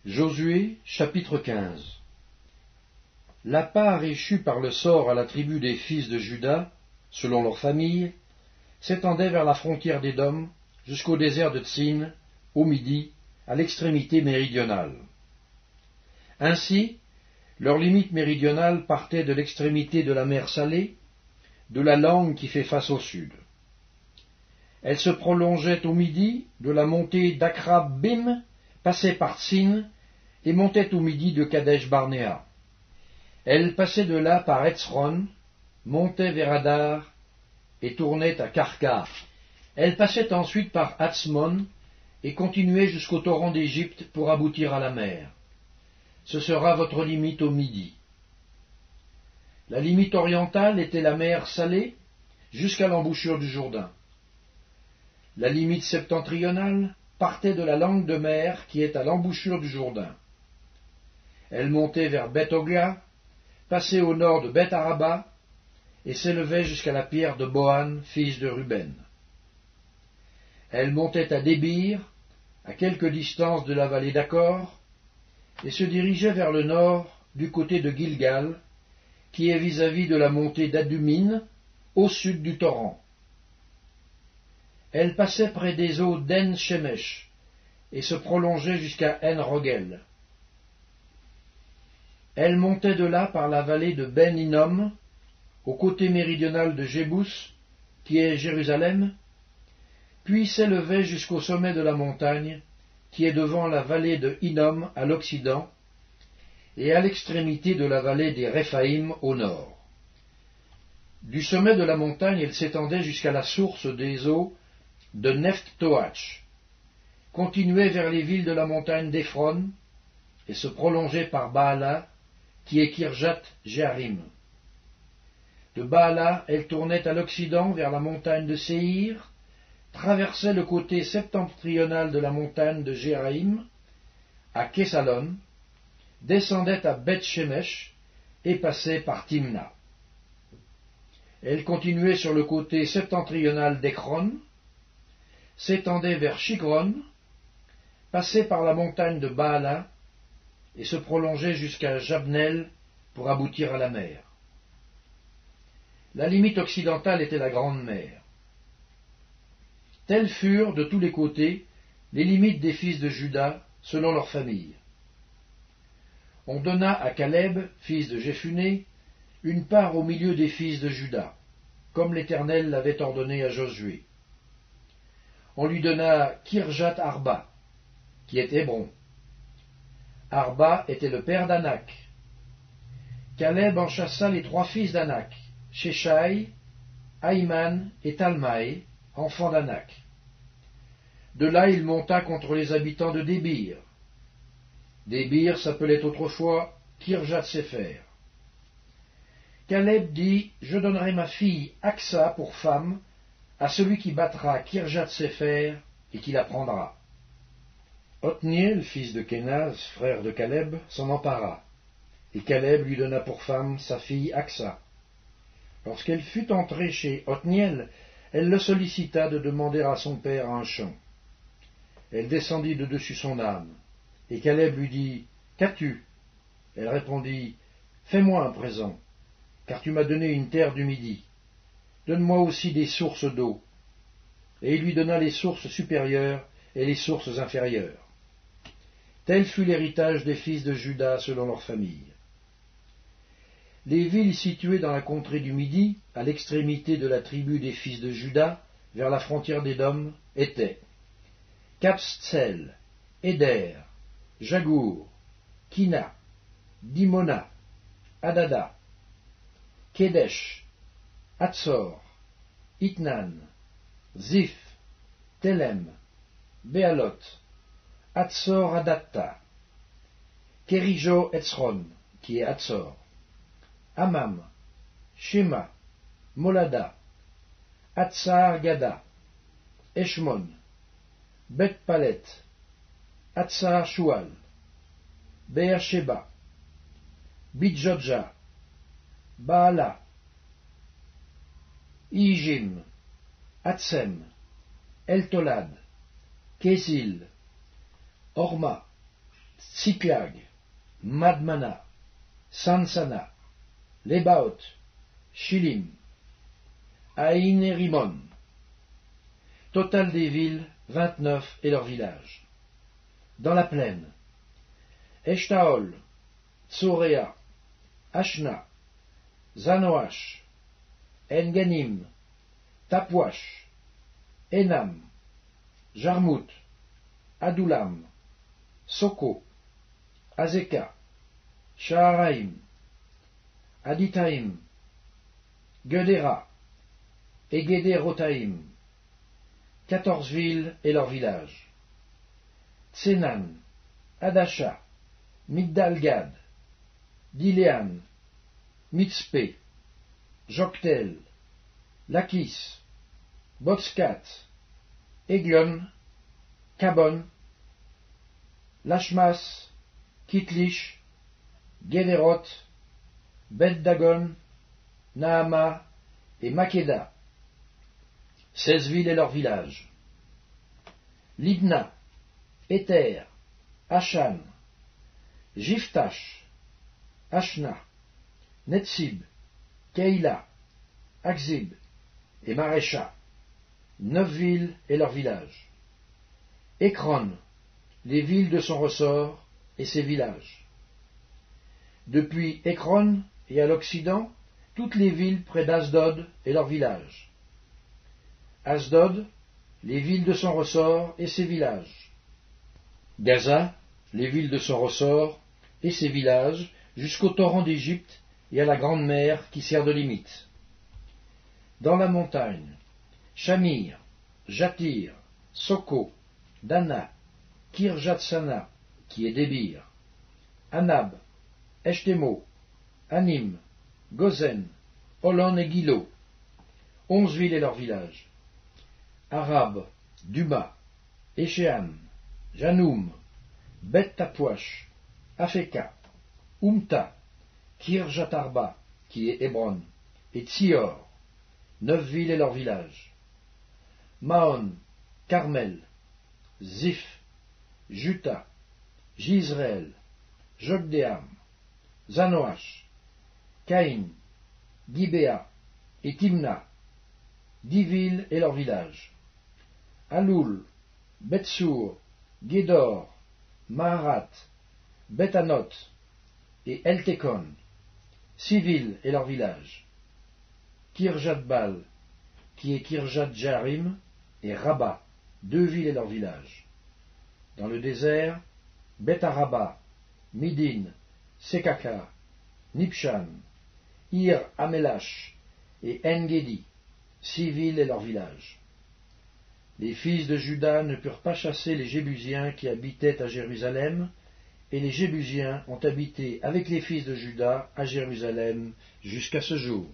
Josué, chapitre 15. La part échue par le sort à la tribu des fils de Juda, selon leur famille, s'étendait vers la frontière d'Édom, jusqu'au désert de Tsin, au midi, à l'extrémité méridionale. Ainsi, leur limite méridionale partait de l'extrémité de la mer Salée, de la langue qui fait face au sud. Elle se prolongeait au midi de la montée d'Akrab-Bim, passait par Tsin, et montait au midi de Kadesh-Barnéa. Elle passait de là par Etzron, montait vers Hadar, et tournait à Karkar. Elle passait ensuite par Hatzmon, et continuait jusqu'au torrent d'Égypte pour aboutir à la mer. Ce sera votre limite au midi. La limite orientale était la mer Salée, jusqu'à l'embouchure du Jourdain. La limite septentrionale partait de la langue de mer qui est à l'embouchure du Jourdain. Elle montait vers Beth-Ogla, passait au nord de Beth-Araba, et s'élevait jusqu'à la pierre de Bohan, fils de Ruben. Elle montait à Débir, à quelque distance de la vallée d'Accor, et se dirigeait vers le nord, du côté de Gilgal, qui est vis-à-vis de la montée d'Adumine, au sud du torrent. Elle passait près des eaux d'En-Shemesh, et se prolongeait jusqu'à En-Rogel. Elle montait de là par la vallée de Ben-Hinnom, au côté méridional de Jébus, qui est Jérusalem, puis s'élevait jusqu'au sommet de la montagne, qui est devant la vallée de Hinnom à l'occident, et à l'extrémité de la vallée des Réphaïm au nord. Du sommet de la montagne, elle s'étendait jusqu'à la source des eaux de Nephtoach, continuait vers les villes de la montagne d'Ephron, et se prolongeait par Baala, qui est Kirjat-Jearim. De Baala, elle tournait à l'occident vers la montagne de Séhir, traversait le côté septentrional de la montagne de Jéraïm, à Kessalon, descendait à Beth-Shemesh et passait par Timna. Elle continuait sur le côté septentrional d'Ekron, s'étendait vers Shigron, passait par la montagne de Baala et se prolongeait jusqu'à Jabnel pour aboutir à la mer. La limite occidentale était la Grande Mer. Telles furent, de tous les côtés, les limites des fils de Juda, selon leur famille. On donna à Caleb, fils de Jéphuné, une part au milieu des fils de Juda, comme l'Éternel l'avait ordonné à Josué. On lui donna Kirjat Arba, qui est Hébron. Arba était le père d'Anak. Caleb en chassa les trois fils d'Anak, Sheshai, Aïman et Talmaï, enfants d'Anak. De là il monta contre les habitants de Débir. Débir s'appelait autrefois Kirjat-Séfer. Caleb dit, je donnerai ma fille Aksa pour femme à celui qui battra Kirjat-Séfer et qui la prendra. Othniel, fils de Kénaz, frère de Caleb, s'en empara, et Caleb lui donna pour femme sa fille Aksa. Lorsqu'elle fut entrée chez Othniel, elle le sollicita de demander à son père un champ. Elle descendit de dessus son âne, et Caleb lui dit, qu'as-tu? Elle répondit, fais-moi un présent, car tu m'as donné une terre du Midi. Donne-moi aussi des sources d'eau. Et il lui donna les sources supérieures et les sources inférieures. Tel fut l'héritage des fils de Juda selon leur famille. Les villes situées dans la contrée du Midi, à l'extrémité de la tribu des fils de Juda, vers la frontière d'Édom, étaient Kabstsel, Éder, Jagour, Kina, Dimona, Adada, Kedesh, Hatzor, Itnan, Ziph, Telem, Béalot, Hatzor Adatta, Kérijo Etzron, qui est Hatzor, Amam, Shema, Molada, Hatzar Gada, Eshmon, Bet Palet, Hatzar Shual, Beersheba, Bidjodja, Baala, Ijim, Hatsem, Eltolad, Kézil, Horma, Tsiklag, Madmana, Sansana, Lebaot, Shilim, Aïn et Rimon. Total des villes, 29 et leurs villages. Dans la plaine, Eshtaol, Tsoréa, Ashna, Zanoach, Enganim, Tapouach, Enam, Jarmout, Adoulam, Soko, Azeka, Shaharaim, Aditaim, Gedera et Gederotaim, 14 villes et leurs villages. Tsenan, Adasha, Migdalgad, Diléan, Mitzpé, Joktel, Lakis, Botskat, Eglon, Kabon, Lachmas, Kitlish, Gederot, Bet-Dagon, Naama et Makeda, 16 villes et leurs villages. Libna, Éther, Ashan, Jiftash, Ashna, Netsib, Keïla, Akzib et Marécha, 9 villes et leurs villages. Ekron, les villes de son ressort et ses villages. Depuis Ekron et à l'Occident, toutes les villes près d'Asdod et leurs villages. Asdod, les villes de son ressort et ses villages. Gaza, les villes de son ressort et ses villages, jusqu'au torrent d'Égypte et à la grande mer qui sert de limite. Dans la montagne, Shamir, Jatir, Soko, Dana, Kirjatsana, qui est Débir, Anab, Eshtemo, Anim, Gozen, Holon et Gilo, 11 villes et leurs villages. Arab, Duma, Échéan, Janoum, Bet-Tapouach, Afeka, Umta, Kirjatarba, qui est Hébron, et Tsior, 9 villes et leurs villages. Maon, Carmel, Ziph, Juta, Jisraël, Jokdeam, Zanoach, Caïn, Gibéa et Timna, 10 villes et leurs villages. Aloul, Betsour, Guédor, Maharat, Betanot et Eltekon, 6 villes et leurs villages. Kirjatbal, qui est Kirjat-Jarim, et Rabat, 2 villes et leurs villages. Dans le désert, Bet-Araba, Midin, Sekaka, Nipshan, Ir Amelash et En-Gedi, 6 villes et leurs villages. Les fils de Juda ne purent pas chasser les Jébusiens qui habitaient à Jérusalem, et les Jébusiens ont habité avec les fils de Juda à Jérusalem jusqu'à ce jour.